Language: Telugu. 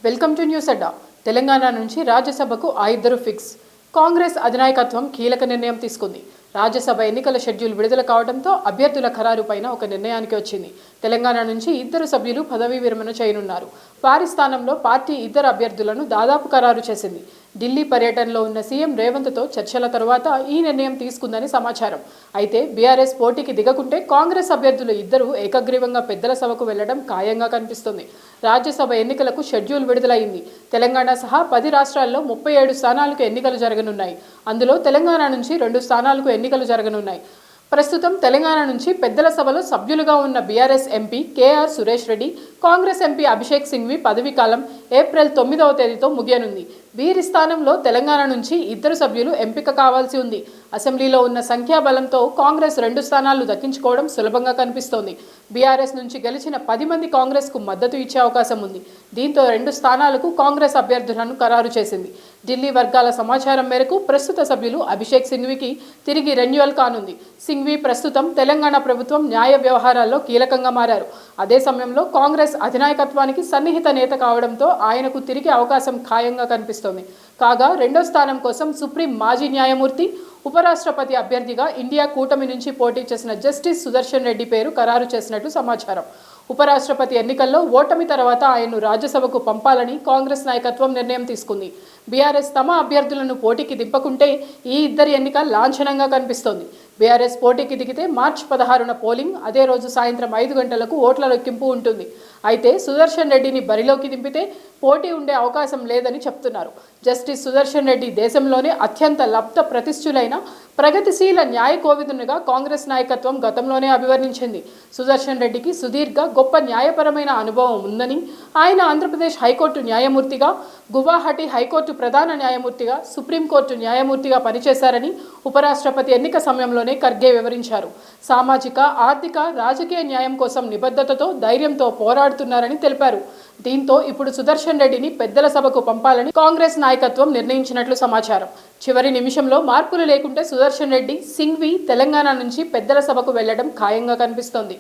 వెల్కమ్ టు న్యూస్ అడ్డా. తెలంగాణ నుంచి రాజ్యసభకు ఆ ఇద్దరు ఫిక్స్. కాంగ్రెస్ అధినాయకత్వం కీలక నిర్ణయం తీసుకుంది. రాజ్యసభ ఎన్నికల షెడ్యూల్ విడుదల కావడంతో అభ్యర్థుల ఖరారుపైన ఒక నిర్ణయానికి వచ్చింది. తెలంగాణ నుంచి ఇద్దరు సభ్యులు పదవీ విరమణ చేయనున్నారు. వారి స్థానంలో పార్టీ ఇద్దరు అభ్యర్థులను దాదాపు ఖరారు చేసింది. ఢిల్లీ పర్యటనలో ఉన్న సీఎం రేవంత్తో చర్చల తరువాత ఈ నిర్ణయం తీసుకుందని సమాచారం. అయితే బీఆర్ఎస్ పోటీకి దిగకుంటే కాంగ్రెస్ అభ్యర్థులు ఇద్దరు ఏకగ్రీవంగా పెద్దల సభకు వెళ్లడం ఖాయంగా కనిపిస్తుంది. రాజ్యసభ ఎన్నికలకు షెడ్యూల్ విడుదలైంది. తెలంగాణ సహా 10 రాష్ట్రాల్లో 37 స్థానాలకు ఎన్నికలు జరగనున్నాయి. అందులో తెలంగాణ నుంచి 2 స్థానాలకు ఎన్నికలు జరగనున్నాయి. ప్రస్తుతం తెలంగాణ నుంచి పెద్దల సభలో సభ్యులుగా ఉన్న బీఆర్ఎస్ ఎంపీ కేఆర్ సురేష్ రెడ్డి, కాంగ్రెస్ ఎంపీ అభిషేక్ సింఘ్వి పదవీ కాలం ఏప్రిల్ 9వ తేదీతో ముగియనుంది. వీరి స్థానంలో తెలంగాణ నుంచి ఇద్దరు సభ్యులు ఎంపిక కావాల్సి ఉంది. అసెంబ్లీలో ఉన్న సంఖ్యాబలంతో కాంగ్రెస్ 2 స్థానాలు దక్కించుకోవడం సులభంగా కనిపిస్తోంది. బీఆర్ఎస్ నుంచి గెలిచిన 10 మంది కాంగ్రెస్కు మద్దతు ఇచ్చే అవకాశం ఉంది. దీంతో 2 స్థానాలకు కాంగ్రెస్ అభ్యర్థులను ఖరారు చేసింది. ఢిల్లీ వర్గాల సమాచారం మేరకు ప్రస్తుత సభ్యులు అభిషేక్ సింఘ్వికి తిరిగి రెన్యువల్ కానుంది. సింఘ్వి ప్రస్తుతం తెలంగాణ ప్రభుత్వం న్యాయ వ్యవహారాల్లో కీలకంగా మారారు. అదే సమయంలో కాంగ్రెస్ అధినాయకత్వానికి సన్నిహిత నేత కావడంతో ఆయనకు తిరిగి అవకాశం ఖాయంగా కనిపిస్తోంది. కాగా 2వ స్థానం కోసం సుప్రీం మాజీ న్యాయమూర్తి, ఉపరాష్ట్రపతి అభ్యర్థిగా ఇండియా కూటమి నుంచి పోటీ చేసిన జస్టిస్ సుదర్శన్ రెడ్డి పేరు ఖరారు చేసినట్టు సమాచారం. ఉపరాష్ట్రపతి ఎన్నికల్లో ఓటమి తర్వాత ఆయన్ను రాజ్యసభకు పంపాలని కాంగ్రెస్ నాయకత్వం నిర్ణయం తీసుకుంది. బీఆర్ఎస్ తమ అభ్యర్థులను పోటీకి దింపకుంటే ఈ ఇద్దరి ఎన్నిక లాంఛనంగా కనిపిస్తోంది. బీఆర్ఎస్ పోటీకి దిగితే మార్చి 16న పోలింగ్, అదే రోజు సాయంత్రం 5 గంటలకు ఓట్ల లెక్కింపు ఉంటుంది. అయితే సుదర్శన్ రెడ్డిని బరిలోకి దింపితే పోటీ ఉండే అవకాశం లేదని చెప్తున్నారు. జస్టిస్ సుదర్శన్ రెడ్డి దేశంలోనే అత్యంత లబ్ధ ప్రతిష్ఠులైన ప్రగతిశీల న్యాయ కోవిదునిగా కాంగ్రెస్ నాయకత్వం గతంలోనే అభివర్ణించింది. సుదర్శన్ రెడ్డికి సుదీర్ఘ గొప్ప న్యాయపరమైన అనుభవం ఉందని, ఆయన ఆంధ్రప్రదేశ్ హైకోర్టు న్యాయమూర్తిగా, గువాహటి హైకోర్టు ప్రధాన న్యాయమూర్తిగా, సుప్రీంకోర్టు న్యాయమూర్తిగా పనిచేశారని ఉపరాష్ట్రపతి ఎన్నిక సమయంలోనే ఖర్గే వివరించారు. సామాజిక, ఆర్థిక, రాజకీయ న్యాయం కోసం నిబద్ధతతో, ధైర్యంతో పోరాడుతున్నారని తెలిపారు. దీంతో ఇప్పుడు సుదర్శన్ రెడ్డిని పెద్దల సభకు పంపాలని కాంగ్రెస్ నాయకత్వం నిర్ణయించినట్లు సమాచారం. చివరి నిమిషంలో మార్పులు లేకుంటే సుదర్శన్ రెడ్డి, సింఘ్వి తెలంగాణ నుంచి పెద్దల సభకు వెళ్లడం ఖాయంగా కనిపిస్తోంది.